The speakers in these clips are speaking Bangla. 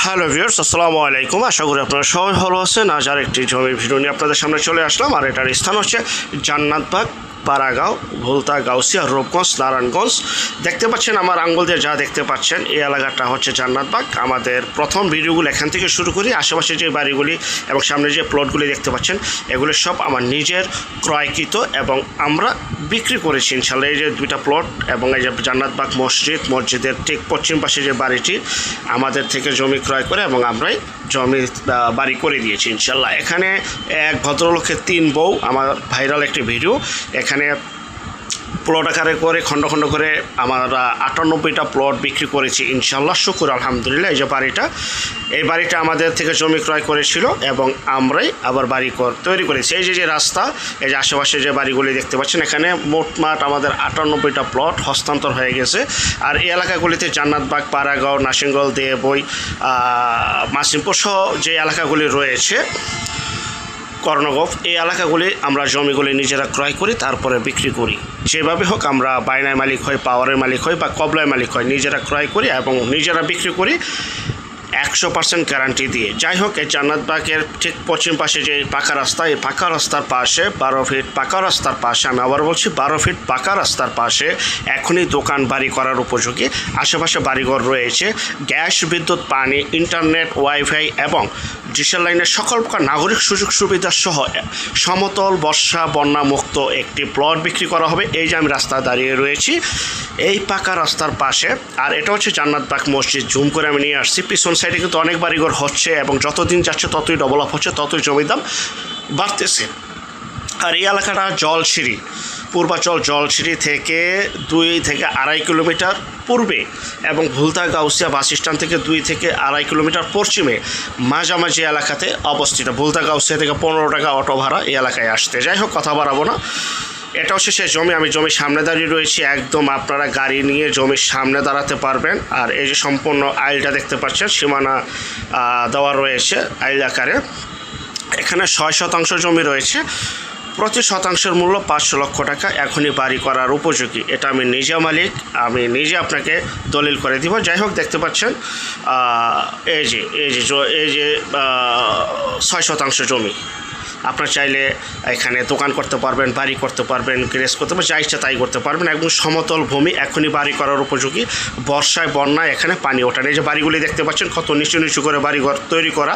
হ্যালো ভিউয়ার্স, আসসালামু আলাইকুম। আশা করি আপনারা সবাই ভালো আছেন। আজ আর একটি জমির ভিডিও নিয়ে আপনাদের সামনে চলে আসলাম। আর এটার স্থান হচ্ছে জান্নাতবাগ, পাড়াগাঁও, ভুলতা, গাউসিয়া, রূপগঞ্জ, নারায়ণগঞ্জ। দেখতে পাচ্ছেন আমার আঙ্গুল দিয়ে যা দেখতে পাচ্ছেন, এই এলাকাটা হচ্ছে জান্নাতবাগ। আমাদের প্রথম ভিডিওগুলো এখান থেকে শুরু করি। আশেপাশে যে বাড়িগুলি এবং সামনে যে প্লটগুলি দেখতে পাচ্ছেন, এগুলো সব আমার নিজের ক্রয়কৃত এবং আমরা বিক্রি করেছি ইনশাল্লাহ। এই যে দুইটা প্লট এবং এই যে জান্নাতবাগ মসজিদের ঠিক পশ্চিম পাশে যে বাড়িটি, আমাদের থেকে জমি ক্রয় করে এবং আমরাই জমি বাড়ি করে দিয়েছি ইনশাল্লাহ। এখানে এক ভদ্রলোকের 3 বউ, আমার ভাইরাল একটি ভিডিও। এখানে প্লট আকারে করে খণ্ড খণ্ড করে আমরা 98টা প্লট বিক্রি করেছি ইনশাল্লাহ, শুকুর আলহামদুলিল্লাহ। এই বাড়িটা আমাদের থেকে জমি ক্রয় করেছিল এবং আমরাই আবার বাড়ি তৈরি করেছি। এই যে রাস্তা, এই যে আশেপাশে যে বাড়িগুলি দেখতে পাচ্ছেন, এখানে মোটমাট আমাদের 98টা প্লট হস্তান্তর হয়ে গেছে। আর এই এলাকাগুলিতে জান্নাতবাগ, পাড়াগাঁও, নাসিংগল, দেবই, মাসিমপুর সহ যে এলাকাগুলি রয়েছে, কর্ণগোপ, এই এলাকাগুলি আমরা জমিগুলি নিজেরা ক্রয় করি, তারপরে বিক্রি করি। যেভাবে হোক আমরা বায়নায় মালিক হই, পাওয়ারের মালিক হই বা কবলায় মালিক হই, নিজেরা ক্রয় করি এবং নিজেরা বিক্রি করি 100% গ্যারান্টি দিয়ে। যাই হোক, এই জান্নাতবাগের ঠিক পশ্চিম পাশে যে পাকা রাস্তা, এই পাকা রাস্তার পাশে 12 ফিট পাকা রাস্তার পাশে, আমি আবার বলছি 12 ফিট পাকা রাস্তার পাশে এখনই দোকান বাড়ি করার উপযোগী আশেপাশে বাড়িঘর রয়েছে। গ্যাস, বিদ্যুৎ, পানি, ইন্টারনেট, ওয়াইফাই এবং ডিজিটাল লাইনের সকল প্রকার নাগরিক সুযোগ সুবিধা সহ সমতল বর্ষা বন্যা মুক্ত একটি প্লট বিক্রি করা হবে। এই যে আমি রাস্তা দাঁড়িয়ে রয়েছি এই পাকা রাস্তার পাশে। আর এটা হচ্ছে জান্নাতবাগ মসজিদ। জুম করে আমি নিয়ে আসছি। পিছন সাইডে কিন্তু অনেক বাড়িঘর হচ্ছে এবং যতদিন যাচ্ছে ততই ডেভেলপ হচ্ছে, ততই জমির দাম বাড়তেছে। আর এই এলাকাটা জলসিঁড়ি, পূর্বাচল জলসিঁড়ি থেকে 2 থেকে 2.5 কিলোমিটার পূর্বে এবং ভুলতা গাউসিয়া বাস স্ট্যান্ড থেকে 2 থেকে 2.5 কিলোমিটার পশ্চিমে মাঝামাঝি এলাকাতে অবস্থিত। ভুলতা গাউসিয়া থেকে 15 টাকা অটো ভাড়া এই এলাকায় আসতে। যাই হোক, কথা বাড়াবো না। এটা হচ্ছে সেই জমি। আমি জমির সামনে দাঁড়িয়ে রয়েছি। একদম আপনারা গাড়ি নিয়ে জমির সামনে দাঁড়াতে পারবেন। আর এই যে সম্পূর্ণ আইলটা দেখতে পাচ্ছেন, সীমানা দেওয়া রয়েছে আইল আকারে। এখানে 6% জমি রয়েছে। প্রতি শতাংশের মূল্য 5 লক্ষ টাকা। এখনই বাড়ি করার উপযোগী। এটা আমি নিজে মালিক, আমি নিজে আপনাকে দলিল করে দিব। যাই হোক, দেখতে পাচ্ছেন এই যে 6% জমি। আপনার চাইলে এখানে দোকান করতে পারবেন, বাড়ি করতে পারবেন, গ্যারেজ করতে পারবেন, যা ইচ্ছা তাই করতে পারবেন। একদম সমতল ভূমি, এখনই বাড়ি করার উপযোগী। বর্ষায় বন্যায় এখানে পানি ওঠে না। এই যে বাড়িগুলি দেখতে পাচ্ছেন, কত নিচু নিচু করে বাড়িঘর তৈরি করা।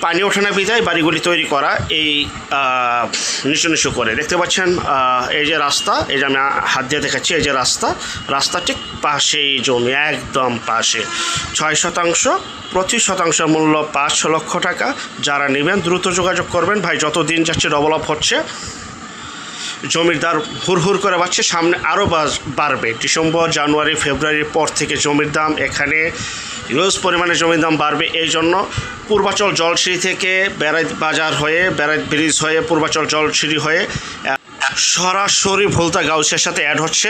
পানি ওঠে না বিধায় বাড়িগুলি তৈরি করা এই নিচু নিচু করে। দেখতে পাচ্ছেন এই যে রাস্তা, এই যে আমি হাত দিয়ে দেখাচ্ছি, এই যে রাস্তা ঠিক পাশেই জমি, একদম পাশে। 6%, প্রতি শতাংশের মূল্য 5 লক্ষ টাকা। যারা নেবেন দ্রুত যোগাযোগ করবেন। ভাই, যত দিন যাচ্ছে ডেভেলপ হচ্ছে, জমির দাম হুড় করে বাড়ছে, সামনে আরও বাড়বে। ডিসেম্বর, জানুয়ারি, ফেব্রুয়ারির পর থেকে জমির দাম এখানে হিউজ পরিমাণে জমির দাম বাড়বে। এই জন্য পূর্বাচল জলসিঁড়ি থেকে বেড়াইত বাজার হয়ে, বেড়াইত ব্রিজ হয়ে, পূর্বাচল জলসিঁড়ি হয়ে সরাসরি ভুলতা গাউসিয়ার সাথে অ্যাড হচ্ছে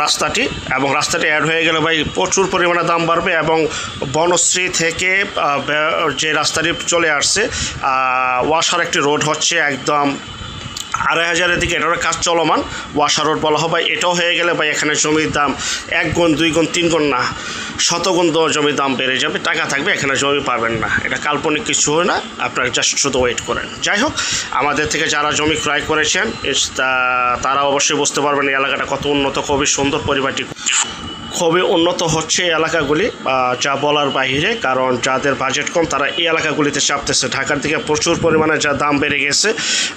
রাস্তাটি। এবং রাস্তাটি অ্যাড হয়ে গেলে ভাই প্রচুর পরিমাণে দাম বাড়বে। এবং বনশ্রী থেকে যে রাস্তাটি চলে আসছে, ওয়াসার একটি রোড হচ্ছে একদম 2,500-এর দিকে, এটার কাজ চলমান, ওয়াশা রোড বলা হয়। এটাও হয়ে গেলে ভাই এখানে জমির দাম 1 গুণ, 2 গুণ, 3 গুণ না, 100 গুণ জমির দাম বেড়ে যাবে। টাকা থাকবে, এখানে জমি পাবেন না। এটা কাল্পনিক কিছু হয় না, আপনারা জাস্ট শুধু ওয়েট করেন। যাই হোক, আমাদের থেকে যারা জমি ক্রয় করেছেন তারা অবশ্যই বুঝতে পারবেন এই এলাকাটা কত উন্নত, খুবই সুন্দর, পরিবারটি খুবই উন্নত হচ্ছে এই এলাকাগুলি, যা বলার বাহিরে। কারণ যাদের বাজেট কম তারা এই এলাকাগুলিতে চাপতেছে। ঢাকার দিকে প্রচুর পরিমাণে যা দাম বেড়ে গেছে।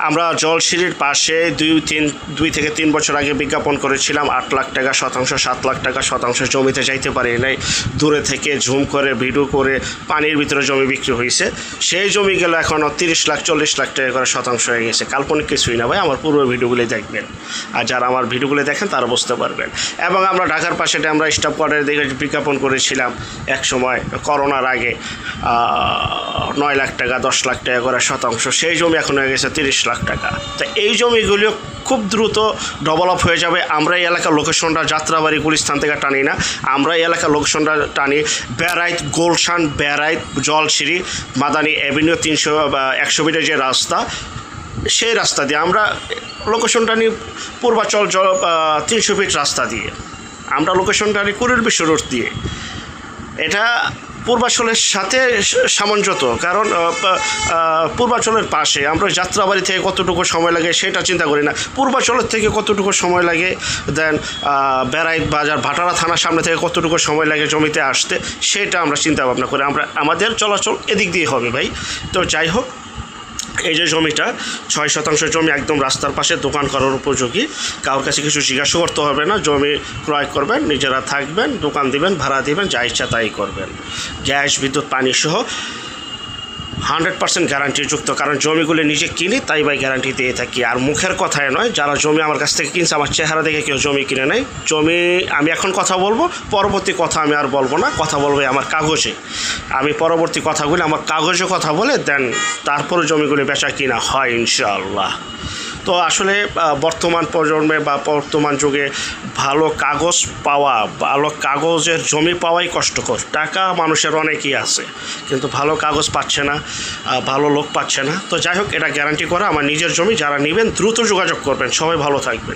আমরা জলসিঁড়ির পাশে 2 থেকে 3 বছর আগে বিজ্ঞাপন করেছিলাম 8 লাখ টাকা শতাংশ, 7 লাখ টাকা শতাংশ। জমিতে যাইতে পারি নাই, দূরে থেকে ঝুম করে ভিডিও করে পানির ভিতরে জমি বিক্রি হয়েছে। সেই জমি গেলে এখনও 30 লাখ 40 লাখ টাকা করে শতাংশ হয়ে গেছে। কাল্পনিক কিছুই না ভাই, আমার পুরো ভিডিওগুলি দেখবেন। আর যারা আমার ভিডিওগুলি দেখেন তারা বুঝতে পারবেন। এবং আমরা ঢাকার পাশে আমরা স্টাফ কোয়ার্টারে দেখে বিজ্ঞাপন করেছিলাম এক সময় করোনার আগে 9 লাখ টাকা 10 লাখ টাকা করে শতাংশ। সেই জমি এখন হয়ে গেছে 30 লাখ টাকা। তো এই জমিগুলিও খুব দ্রুত ডেভেলপ হয়ে যাবে। আমরা এই এলাকার লোকেশনটা যাত্রাবাড়ি গুলিস্তান থেকে টানি না, আমরা এই এলাকার লোকেশনটা টানি বেড়াইত, গোলশান, বেড়াইত, জলসিঁড়ি, মাদানী অ্যাভিনিউ 100 ফিটের যে রাস্তা, সেই রাস্তা দিয়ে আমরা লোকেশনটা নিই। পূর্বাচল 300 ফিট রাস্তা দিয়ে আমরা লোকেশনটা নিই, কুড়ির বিশ্ব রোড দিয়ে। এটা পূর্বাচলের সাথে সামঞ্জস্য, কারণ পূর্বাচলের পাশে। আমরা যাত্রাবাড়ি থেকে কতটুকু সময় লাগে সেটা চিন্তা করি না, পূর্বাচলের থেকে কতটুকু সময় লাগে, দেন বেড়াইত বাজার ভাটারা থানার সামনে থেকে কতটুকু সময় লাগে জমিতে আসতে, সেটা আমরা চিন্তা ভাবনা করি। আমাদের চলাচল এদিক দিয়ে হবে ভাই। তো যাই হোক, এই যে জমিটা 6 শতাংশ জমি একদম রাস্তার পাশে, দোকান করার উপযোগী, কারোর কাছে কিছু জিজ্ঞাসা করতে হবে না। জমি ক্রয় করবেন, নিজেরা থাকবেন, দোকান দিবেন, ভাড়া দিবেন, যা ইচ্ছা তাই করবেন। গ্যাস, বিদ্যুৎ, পানি সহ 100% গ্যারান্টিযুক্ত, কারণ জমিগুলো নিজে কিনি তাই ভাই গ্যারান্টি দিয়ে থাকি। আর মুখের কথায় নয়, যারা জমি আমার কাছ থেকে কিনছে আমার চেহারা দেখে কেউ জমি কিনে নেয়। জমি আমি এখন কথা বলবো, পরবর্তী কথা আমি আর বলবো না, কথা বলবো আমার কাগজে। আমি পরবর্তী কথাগুলি আমার কাগজে কথা বলে দেন তারপরে জমিগুলি বেচা কিনা হয় ইনশাআল্লাহ। তো আসলে বর্তমান প্রজন্মে বা বর্তমান যুগে ভালো কাগজ পাওয়া, ভালো কাগজের জমি পাওয়াই কষ্টকর। টাকা মানুষের অনেকই আছে, কিন্তু ভালো কাগজ পাচ্ছে না, ভালো লোক পাচ্ছে না। তো যাই হোক, এটা গ্যারান্টি করা আমার নিজের জমি। যারা নেবেন দ্রুত যোগাযোগ করবেন। সবাই ভালো থাকবেন।